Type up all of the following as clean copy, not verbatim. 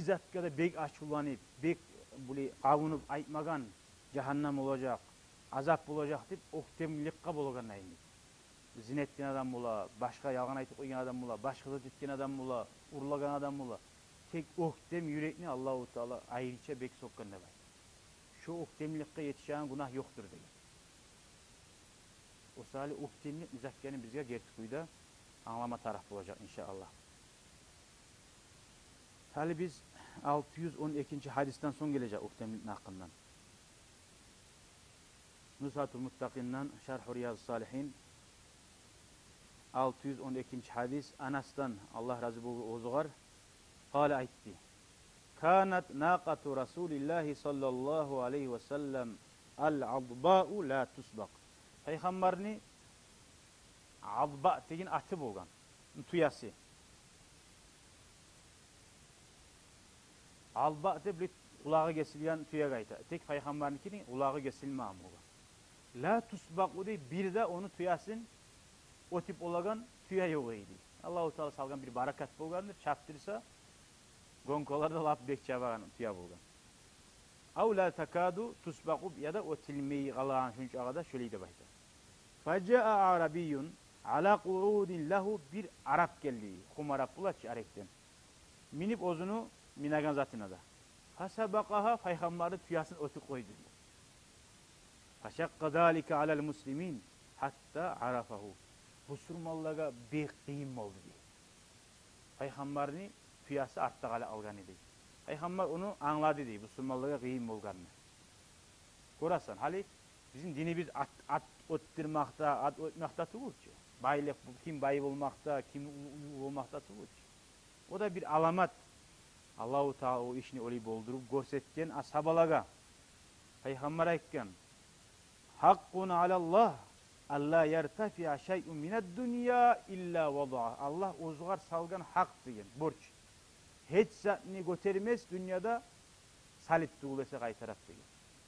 zatga da bek açulanıp, bek buli kavunup aytmagan cehennem olacak, azap olacak deyip oktemlikka bolagan ayni. Zina etken adam bola, başka yalan aytıp koygan adam bola, başkasız etken adam bola, urlagan adam bola. Tek oktem yürekni Allahu Teala ayrıca bek sokkan da. Şu oktemlikka yetişen günah yoktur dedi. O sali oktemlik müzakkerini bizge gerçekuyda anlama tarafı olacak inşallah. Hali biz 612. hadisten son gelecek oktemlik hakkından. Nushatul Muttakin'dan Şerh-ü Riyaz-ı Salihin 612. hadis Anas'tan Allah razı olsun. Kale aytti. Kanat naqatu Rasulillahi sallallahu aleyhi ve sellem al-adba'u la tusbaq. Peygamberini adba degen atı bolgan. Tuyası. Alba deb ulağı kesilgen tuya gayta. Tek peygambernikinin ulağı kesilmem bolgan. La tusbaq o dey bir de onu tuyasın o tip olagan tuya yok idi. Allahu Teala salgan bir barakat bolgandır. Çaptırsa gonkolarda lap bek çabagan tuya bolgan. Aw la takadu tusbaqu ya da o tilmeyi qalan şunç ağada şöyle de bayta. Faja'a arabiyyun ala qu'udin lahu bir Arap geldi. Kum Arap bulaç arekten. Minip ozunu minagan zatına da. Fasabaqaha peygamberin tuyasını otu koydu. Faşakka zalika alel muslimin hatta arafahu. Müslümanlara bir kıyım oldu diye. Peygamberini tuyası artta gala algan idi. Peygamber onu anladı diye. Müslümanlara kıyım olganını. Korasan hali bizim dinimiz at öttürmakta, at ötmekta tuğurcu. Baylık kim bayı olmakta, kim olmakta tuğurcu. O da bir alamat. Allahu Teala o işini öyle boldurup görsetken ashabalaga. Peygamber aytkan hakkun alallah Allah yertafi'a şey'un mined dünya illa vada'a. Allah uzgar salgan hak degen borç. Hiç zatni götermez dünyada salit tuğulese kaytarap degen.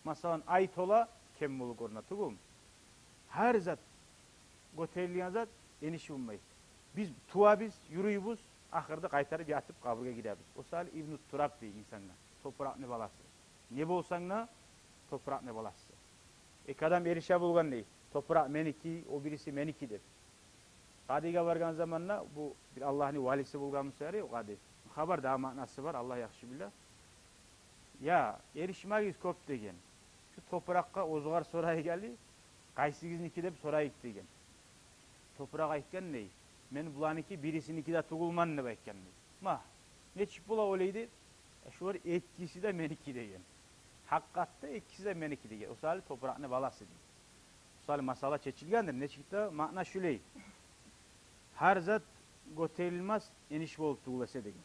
Masalan ay tola kem bolu gorna tugum. Her zat göterilgen zat enişi bulmayız. Biz yürüyübüz ahırda kaytarıp yatıp kaburga gideriz. O sali İbn-i Turab diye insanlar. Toprak ne balası. Ne bolsan ne toprak ne balası. Kadam erişe bulgan değil. Toprak meniki, o birisi menikidir. Kadiga vargan zamanla bu bir Allah'ın valisi bulgan müsari o kadi. Haber daha manası var Allah yakşı bilir. Ya erişmegiz köp degen. Şu toprakka ozgar soraya geldi. Kaysigizniki dep sorayık degen. Toprak aytken ney? Men bulaniki birisiniki de tugulman ne baytken ney? Ma ne çıp bula oleydi? Şu var etkisi de meniki degen. Hakikatte etkisi de meniki degen. O sali toprak ne balası degen. O sali masala çeçilgendir. Ne çıktı? Makna şüley. Her zat göterilmez eniş bol tugulese degen.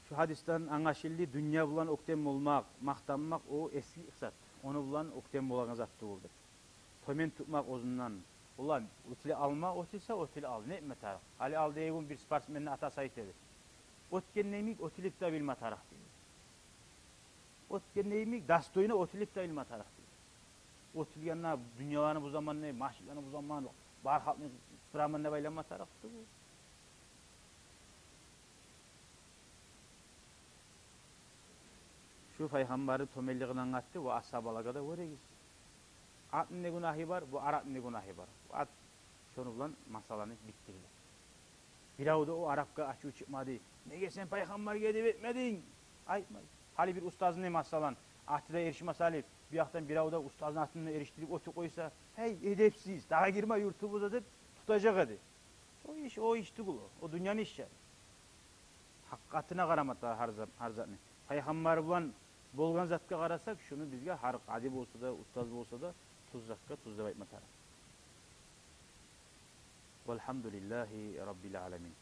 Şu hadisten anlaşıldı dünya bulan oktem olmak, maktanmak o eski iksat. Onu bulan oktem bolagan zatı oldu. Tomen tutmak ozundan. Ulan otili alma, otilse otili al. Ne etme taraf. Ali al deyegun bir sportsmenin atası aytedi. Otken neymek otilip de bilme taraf dedi. Otken neymek dastoyuna otilip de bilme taraf dedi. Otilgenler dünyalarını bu zaman ne, mahşillerini bu zaman bar halkını sıramanına baylanma taraf dedi. Şu peygamberin tomelliğini anlattı ve ashabalaga da öyle gitsin. Atın ne günahı var, bu Arap'ın ne günahı var. Bu at şunu bulan masalanı bittiler. Bilavu da o Arap'a açığı çıkmadı. Ne sen peygamber gelip etmedin? Aytmayın. Hali bir ustazın ne masalan, atıda erişme salip, bir yaktan bilavu da ustazın atını eriştirip otu koysa, hey edepsiz, daha girme yurtumuza deyip tutacak hadi. O iş değil o dünyanın işi. Hakkatına karamadı her zatını. Peygamber bulan bolgan zatka qarasak şunu bizge har adi bolsa da ustaz bolsa da tuzzakka tuzda aytma taraf. Velhamdülillahi rabbil alamin.